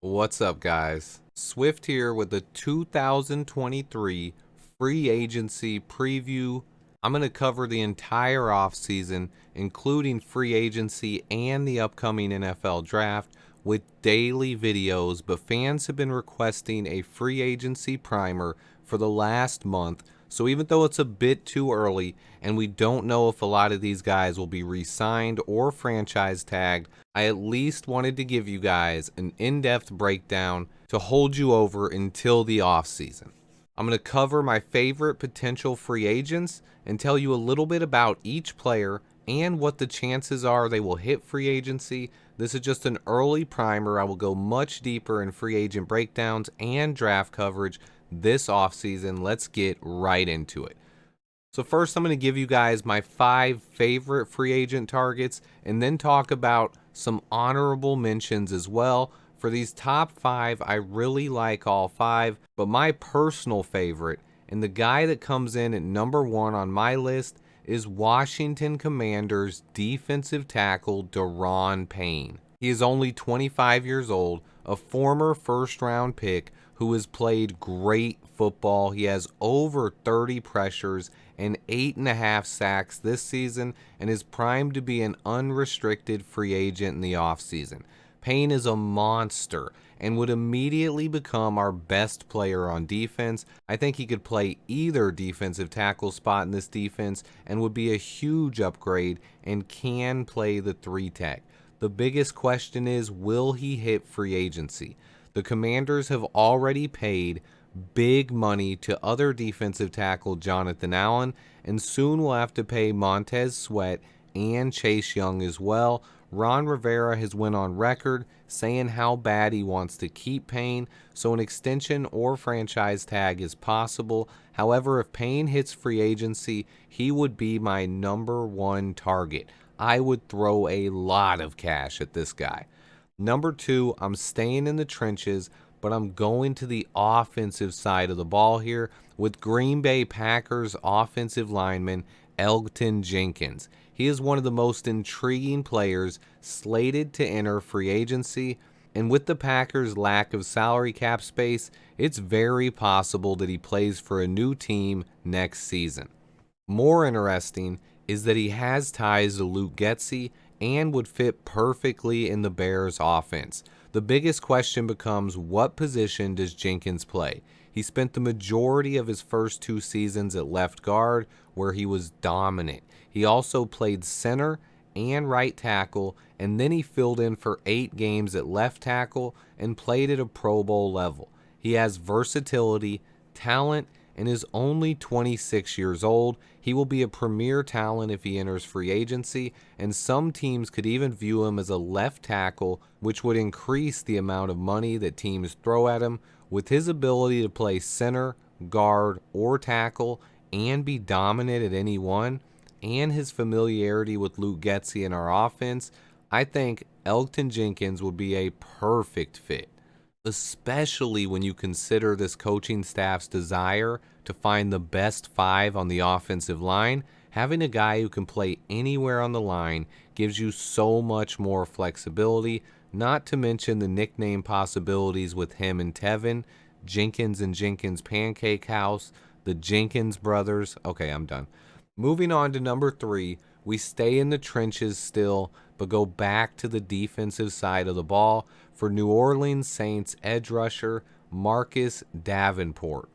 What's up, guys? Swift here with the 2023 free agency preview. I'm going to cover the entire offseason, including free agency and the upcoming NFL draft, with daily videos. But fans have been requesting a free agency primer for the last month. So even though it's a bit too early and we don't know if a lot of these guys will be re-signed or franchise tagged, I at least wanted to give you guys an in-depth breakdown to hold you over until the offseason. I'm going to cover my favorite potential free agents and tell you a little bit about each player and what the chances are they will hit free agency. This is just an early primer. I will go much deeper in free agent breakdowns and draft coverage this offseason. Let's get right into it. So first, I'm going to give you guys my 5 favorite free agent targets and then talk about some honorable mentions as well. For these top 5, I really like all 5, but my personal favorite and the guy that comes in at number 1 on my list is Washington Commanders defensive tackle Daron Payne. He is only 25 years old, a former first-round pick who has played great football. He has over 30 pressures and 8.5 sacks this season and is primed to be an unrestricted free agent in the offseason. Payne is a monster and would immediately become our best player on defense. I think he could play either defensive tackle spot in this defense and would be a huge upgrade and can play the 3-tech. The biggest question is, will he hit free agency? The Commanders have already paid big money to other defensive tackle Jonathan Allen, and soon will have to pay Montez Sweat and Chase Young as well. Ron Rivera has went on record saying how bad he wants to keep Payne, so an extension or franchise tag is possible. However, if Payne hits free agency, he would be my number 1 target. I would throw a lot of cash at this guy. Number 2, I'm staying in the trenches, but I'm going to the offensive side of the ball here with Green Bay Packers offensive lineman Elgton Jenkins. He is one of the most intriguing players slated to enter free agency, and with the Packers' lack of salary cap space, it's very possible that he plays for a new team next season. More interesting is that he has ties to Luke Getsy and would fit perfectly in the Bears' offense. The biggest question becomes, what position does Jenkins play? He spent the majority of his first 2 seasons at left guard, where he was dominant. He also played center and right tackle, and then he filled in for 8 games at left tackle and played at a Pro Bowl level. He has versatility, talent, and is only 26 years old. He will be a premier talent if he enters free agency, and some teams could even view him as a left tackle, which would increase the amount of money that teams throw at him. With his ability to play center, guard, or tackle and be dominant at any one, and his familiarity with Luke Getsy in our offense, I think Elgton Jenkins would be a perfect fit, especially when you consider this coaching staff's desire to find the best 5 on the offensive line. Having a guy who can play anywhere on the line gives you so much more flexibility, not to mention the nickname possibilities with him and Tevin, Jenkins and Jenkins Pancake House, the Jenkins brothers. Okay, I'm done. Moving on to number 3, we stay in the trenches still, but go back to the defensive side of the ball for New Orleans Saints edge rusher Marcus Davenport.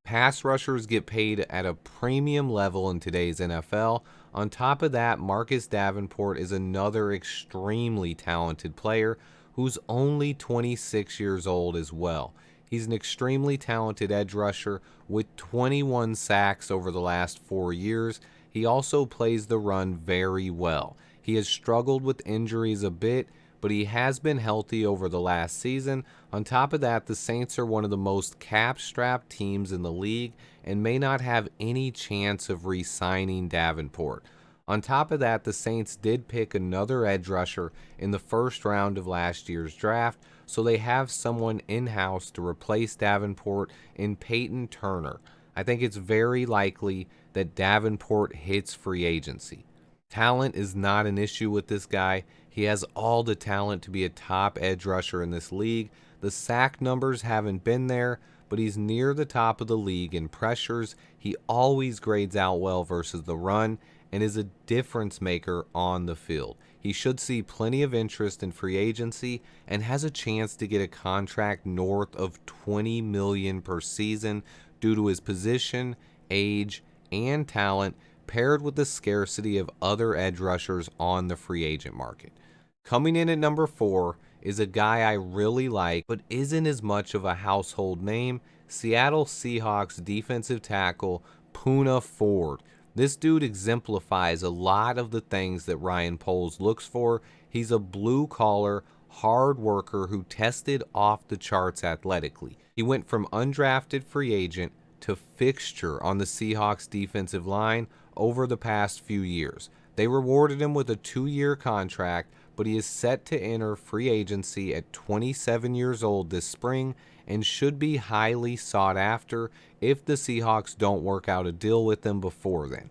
Pass rushers get paid at a premium level in today's NFL. On top of that, Marcus Davenport is another extremely talented player who's only 26 years old as well. He's an extremely talented edge rusher with 21 sacks over the last 4 years. He also plays the run very well. He has struggled with injuries a bit, but he has been healthy over the last season. On top of that, the Saints are one of the most cap-strapped teams in the league and may not have any chance of re-signing Davenport. On top of that, the Saints did pick another edge rusher in the first round of last year's draft, so they have someone in-house to replace Davenport in Peyton Turner. I think it's very likely that Davenport hits free agency. Talent is not an issue with this guy. He has all the talent to be a top edge rusher in this league. The sack numbers haven't been there, but he's near the top of the league in pressures. He always grades out well versus the run and is a difference maker on the field. He should see plenty of interest in free agency and has a chance to get a contract north of $20 million per season due to his position, age, and talent, paired with the scarcity of other edge rushers on the free agent market. Coming in at number 4 is a guy I really like, but isn't as much of a household name, Seattle Seahawks defensive tackle Punam Ford. This dude exemplifies a lot of the things that Ryan Poles looks for. He's a blue-collar, hard worker who tested off the charts athletically. He went from undrafted free agent to fixture on the Seahawks defensive line over the past few years. They rewarded him with a 2-year contract, but he is set to enter free agency at 27 years old this spring and should be highly sought after if the Seahawks don't work out a deal with him before then.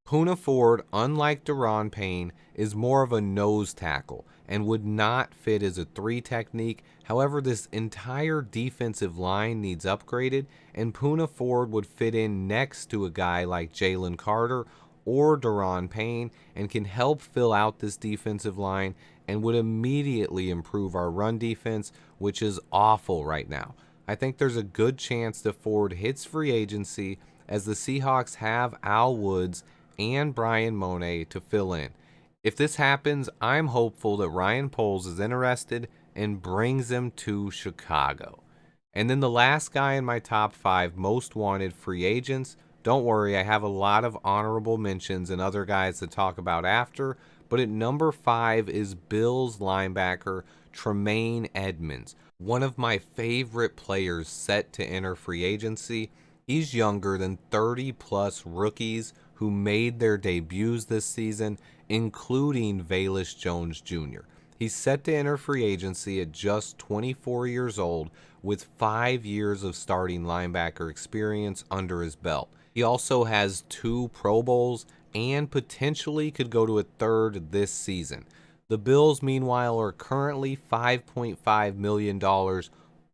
Punam Ford, unlike Daron Payne, is more of a nose tackle and would not fit as a 3 technique. However, this entire defensive line needs upgraded, and Punam Ford would fit in next to a guy like Jalen Carter or Daron Payne and can help fill out this defensive line and would immediately improve our run defense, which is awful right now. I think there's a good chance that Ford hits free agency, as the Seahawks have Al Woods and Brian Monet to fill in. If this happens, I'm hopeful that Ryan Poles is interested and brings him to Chicago. And then the last guy in my top 5 most wanted free agents. Don't worry, I have a lot of honorable mentions and other guys to talk about after, but at number 5 is Bills linebacker Tremaine Edmunds, one of my favorite players set to enter free agency. He's younger than 30-plus rookies who made their debuts this season, including Velus Jones Jr. He's set to enter free agency at just 24 years old with 5 years of starting linebacker experience under his belt. He also has 2 Pro Bowls and potentially could go to a 3rd this season. The Bills, meanwhile, are currently $5.5 million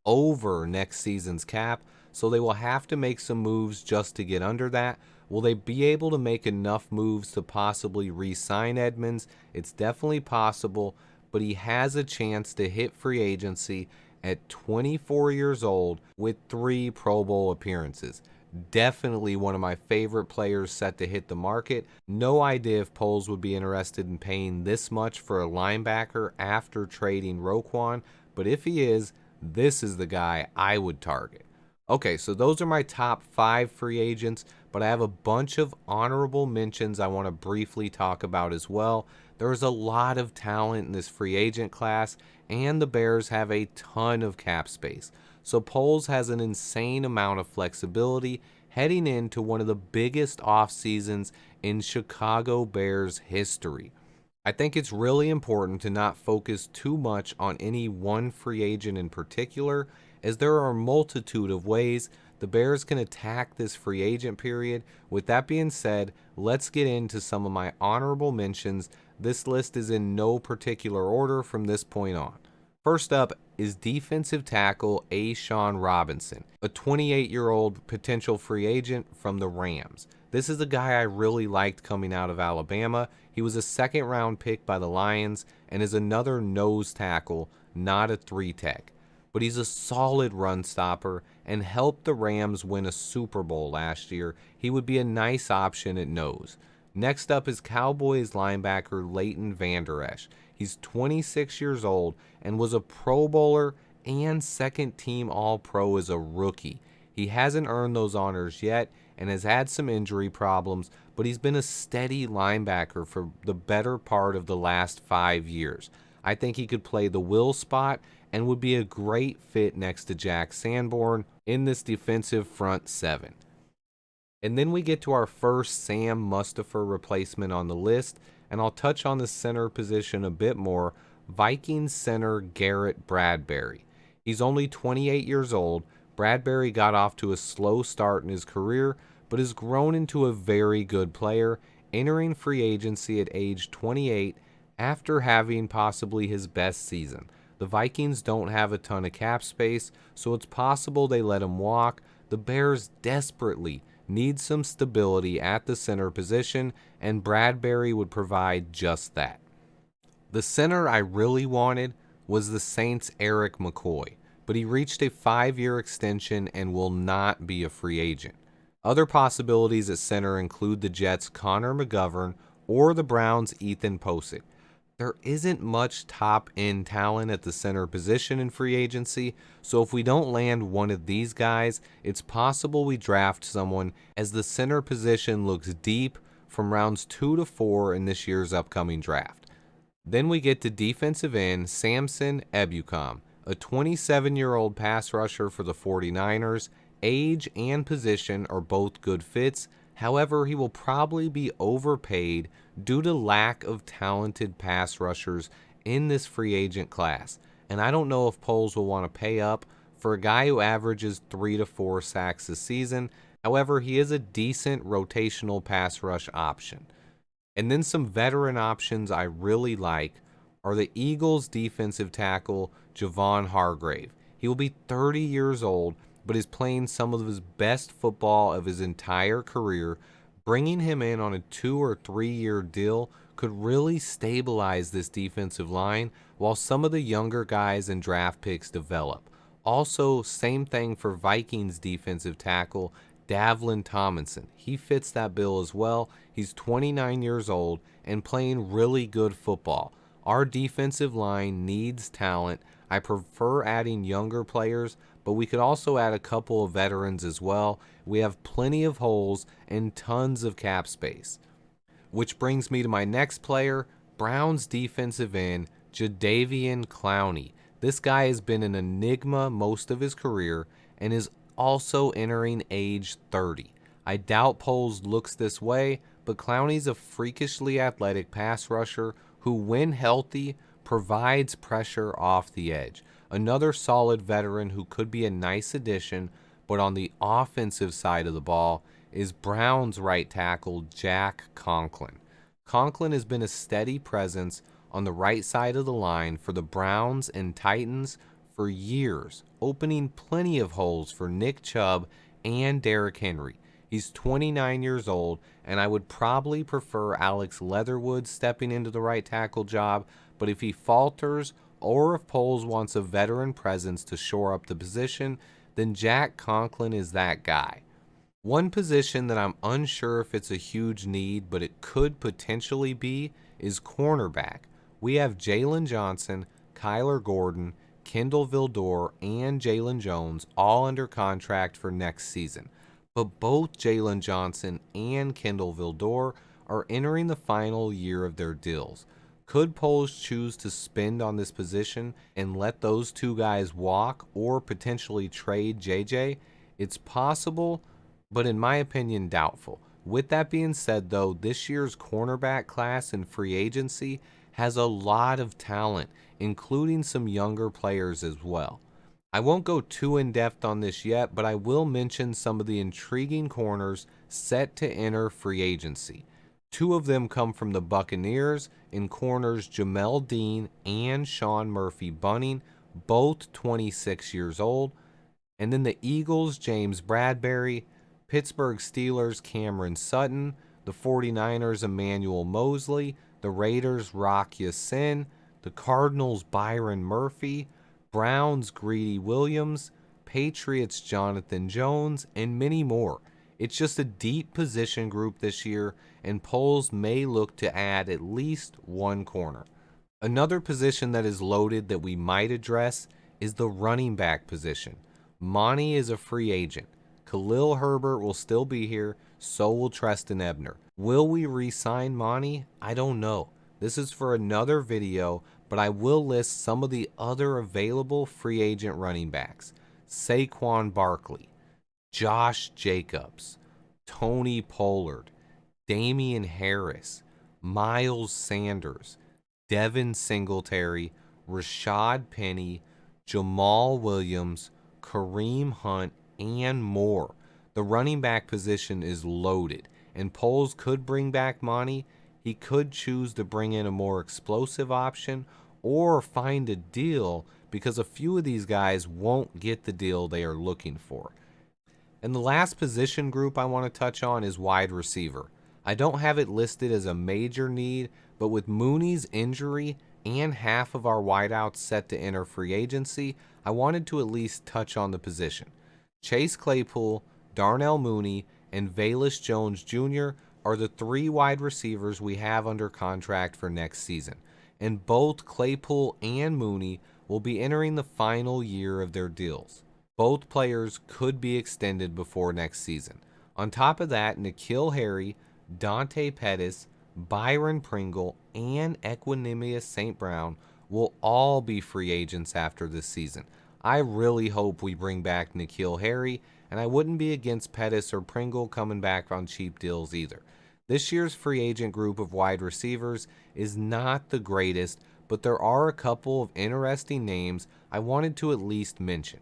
over next season's cap, so they will have to make some moves just to get under that. Will they be able to make enough moves to possibly re-sign Edmunds? It's definitely possible, but he has a chance to hit free agency at 24 years old with 3 Pro Bowl appearances. Definitely one of my favorite players set to hit the market. No idea if Poles would be interested in paying this much for a linebacker after trading Roquan, but if he is, this is the guy I would target. Okay, so those are my top 5 free agents, but I have a bunch of honorable mentions I want to briefly talk about as well. There is a lot of talent in this free agent class, and the Bears have a ton of cap space. So Poles has an insane amount of flexibility heading into one of the biggest off seasons in Chicago Bears history. I think it's really important to not focus too much on any one free agent in particular, as there are a multitude of ways the Bears can attack this free agent period. With that being said, let's get into some of my honorable mentions. This list is in no particular order from this point on. First up is defensive tackle A'Shawn Robinson, a 28-year-old potential free agent from the Rams. This is a guy I really liked coming out of Alabama. He was a 2nd-round pick by the Lions and is another nose tackle, not a 3-tech. But he's a solid run stopper and helped the Rams win a Super Bowl last year. He would be a nice option at nose. Next up is Cowboys linebacker Leighton Vander Esch. He's 26 years old and was a Pro Bowler and 2nd-team All-Pro as a rookie. He hasn't earned those honors yet and has had some injury problems, but he's been a steady linebacker for the better part of the last 5 years. I think he could play the will spot and would be a great fit next to Jack Sanborn in this defensive front 7. And then we get to our first Sam Mustipher replacement on the list, and I'll touch on the center position a bit more. Vikings center Garrett Bradbury. He's only 28 years old. Bradbury got off to a slow start in his career, but has grown into a very good player, entering free agency at age 28 after having possibly his best season. The Vikings don't have a ton of cap space, so it's possible they let him walk. The Bears desperately need some stability at the center position, and Bradbury would provide just that. The center I really wanted was the Saints' Eric McCoy, but he reached a 5-year extension and will not be a free agent. Other possibilities at center include the Jets' Connor McGovern or the Browns' Ethan Posick. There isn't much top-end talent at the center position in free agency, so if we don't land one of these guys, it's possible we draft someone, as the center position looks deep from rounds 2 to 4 in this year's upcoming draft. Then we get to defensive end Samson Ebukam, a 27-year-old pass rusher for the 49ers. Age and position are both good fits. However, he will probably be overpaid due to lack of talented pass rushers in this free agent class. And I don't know if Poles will want to pay up for a guy who averages 3 to 4 sacks a season. However, he is a decent rotational pass rush option. And then some veteran options I really like are the Eagles defensive tackle Javon Hargrave. He will be 30 years old, but is playing some of his best football of his entire career. Bringing him in on a 2 or 3 year deal could really stabilize this defensive line while some of the younger guys and draft picks develop. Also, same thing for Vikings defensive tackle Davlin Tomlinson. He fits that bill as well. He's 29 years old and playing really good football. Our defensive line needs talent. I prefer adding younger players, but we could also add a couple of veterans as well. We have plenty of holes and tons of cap space. Which brings me to my next player, Browns defensive end Jadeveon Clowney. This guy has been an enigma most of his career and is also entering age 30. I doubt Poles looks this way, but Clowney's a freakishly athletic pass rusher who, when healthy, provides pressure off the edge. Another solid veteran who could be a nice addition, but on the offensive side of the ball, is Browns right tackle Jack Conklin. Conklin has been a steady presence on the right side of the line for the Browns and Titans for years, opening plenty of holes for Nick Chubb and Derrick Henry. He's 29 years old, and I would probably prefer Alex Leatherwood stepping into the right tackle job, but if he falters or if Poles wants a veteran presence to shore up the position, then Jack Conklin is that guy. One position that I'm unsure if it's a huge need, but it could potentially be, is cornerback. We have Jalen Johnson, Kyler Gordon, Kendall Vildor, and Jalen Jones all under contract for next season. But both Jalen Johnson and Kendall Vildor are entering the final year of their deals. Could Poles choose to spend on this position and let those two guys walk or potentially trade JJ? It's possible, but in my opinion, doubtful. With that being said, though, this year's cornerback class in free agency has a lot of talent, including some younger players as well. I won't go too in-depth on this yet, but I will mention some of the intriguing corners set to enter free agency. Two of them come from the Buccaneers in corners Jamel Dean and Sean Murphy-Bunting, both 26 years old. And then the Eagles, James Bradbury, Pittsburgh Steelers, Cameron Sutton, the 49ers, Emmanuel Mosley, the Raiders, Rock Ya-Sin, the Cardinals, Byron Murphy, Browns, Greedy Williams, Patriots, Jonathan Jones, and many more. It's just a deep position group this year, and Poles may look to add at least one corner. Another position that is loaded that we might address is the running back position. Monty is a free agent. Khalil Herbert will still be here, so will Treston Ebner. Will we re-sign Monty? I don't know. This is for another video, but I will list some of the other available free agent running backs. Saquon Barkley, Josh Jacobs, Tony Pollard, Damian Harris, Miles Sanders, Devin Singletary, Rashad Penny, Jamal Williams, Kareem Hunt, and more. The running back position is loaded, and Poles could bring back Monty. He could choose to bring in a more explosive option, or find a deal, because a few of these guys won't get the deal they are looking for. And the last position group I want to touch on is wide receiver. I don't have it listed as a major need, but with Mooney's injury and half of our wideouts set to enter free agency, I wanted to at least touch on the position. Chase Claypool, Darnell Mooney, and Velus Jones Jr. are the 3 wide receivers we have under contract for next season, and both Claypool and Mooney will be entering the final year of their deals. Both players could be extended before next season. On top of that, N'Keal Harry, Dante Pettis, Byron Pringle, and Equanimous St. Brown will all be free agents after this season. I really hope we bring back N'Keal Harry, and I wouldn't be against Pettis or Pringle coming back on cheap deals either. This year's free agent group of wide receivers is not the greatest, but there are a couple of interesting names I wanted to at least mention.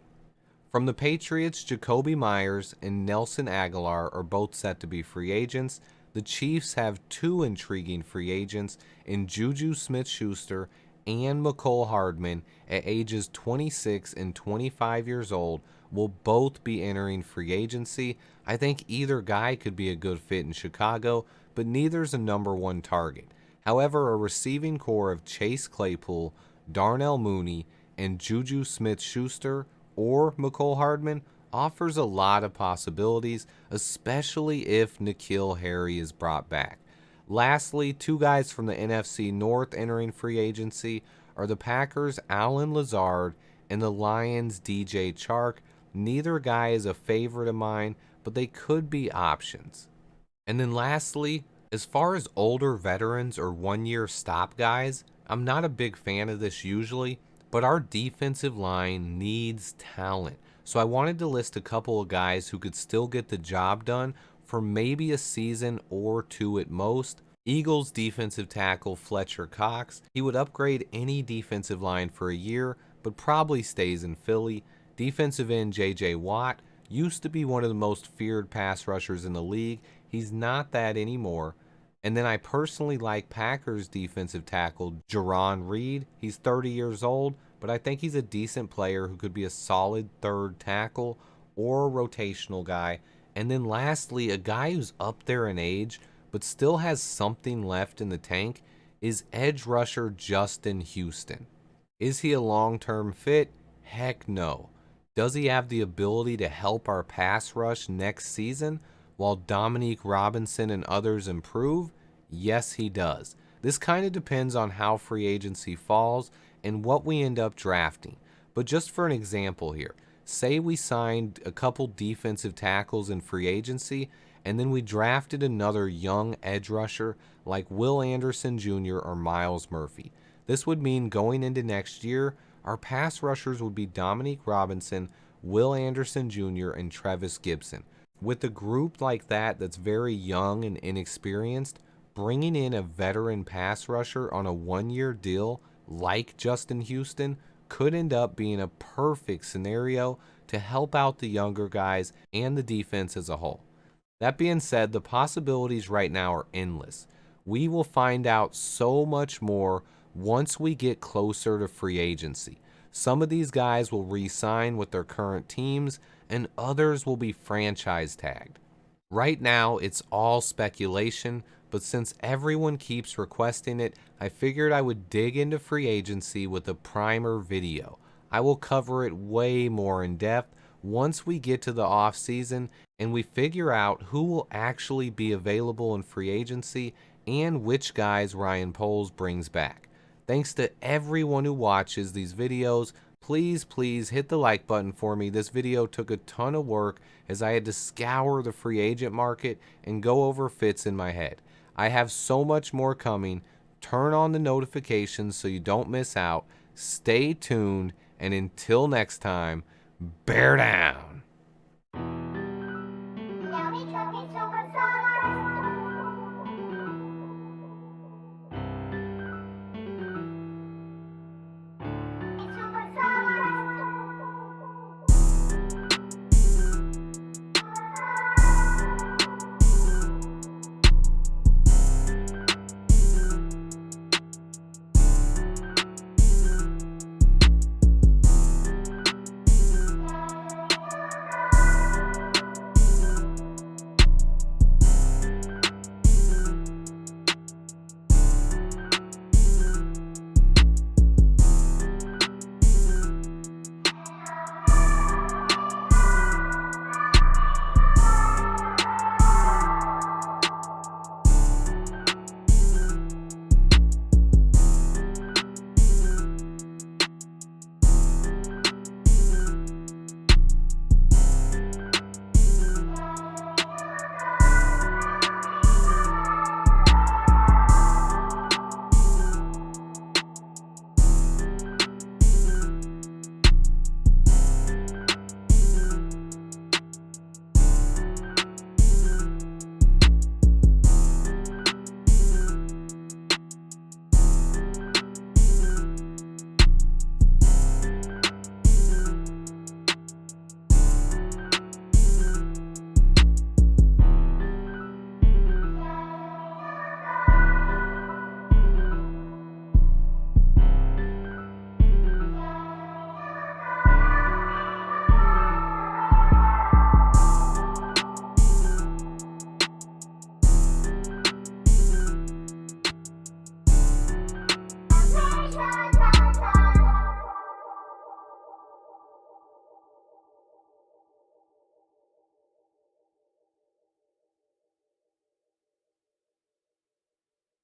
From the Patriots, Jacoby Myers and Nelson Aguilar are both set to be free agents. The Chiefs have 2 intriguing free agents in Juju Smith-Schuster and Mecole Hardman at ages 26 and 25 years old will both be entering free agency. I think either guy could be a good fit in Chicago, but neither's a number 1 target. However, a receiving core of Chase Claypool, Darnell Mooney, and Juju Smith-Schuster or Mecole Hardman offers a lot of possibilities, especially if N'Keal Harry is brought back. Lastly, 2 guys from the NFC North entering free agency are the Packers' Allen Lazard and the Lions' DJ Chark. Neither guy is a favorite of mine, but they could be options. And then lastly, as far as older veterans or 1-year stop guys, I'm not a big fan of this usually, but our defensive line needs talent. So I wanted to list a couple of guys who could still get the job done for maybe a season or 2 at most. Eagles defensive tackle Fletcher Cox. He would upgrade any defensive line for a year, but probably stays in Philly. Defensive end J.J. Watt used to be one of the most feared pass rushers in the league. He's not that anymore. And then I personally like Packers defensive tackle Jarran Reed. He's 30 years old, but I think he's a decent player who could be a solid 3rd tackle or a rotational guy. And then lastly, a guy who's up there in age but still has something left in the tank is edge rusher Justin Houston. Is he a long-term fit? Heck no. Does he have the ability to help our pass rush next season while Dominique Robinson and others improve? Yes, he does. This kind of depends on how free agency falls and what we end up drafting. But just for an example here, say we signed a couple defensive tackles in free agency and then we drafted another young edge rusher like Will Anderson Jr. or Miles Murphy. This would mean going into next year, our pass rushers would be Dominique Robinson, Will Anderson Jr., and Trevis Gibson. With a group like that that's very young and inexperienced, bringing in a veteran pass rusher on a 1-year deal like Justin Houston could end up being a perfect scenario to help out the younger guys and the defense as a whole. That being said, the possibilities right now are endless. We will find out so much more once we get closer to free agency. Some of these guys will re-sign with their current teams, and others will be franchise tagged. Right now, it's all speculation, but since everyone keeps requesting it, I figured I would dig into free agency with a primer video. I will cover it way more in depth once we get to the off season and we figure out who will actually be available in free agency and which guys Ryan Poles brings back. Thanks to everyone who watches these videos. Please hit the like button for me. This video took a ton of work as I had to scour the free agent market and go over fits in my head. I have so much more coming. Turn on the notifications so you don't miss out. Stay tuned, and until next time, bear down.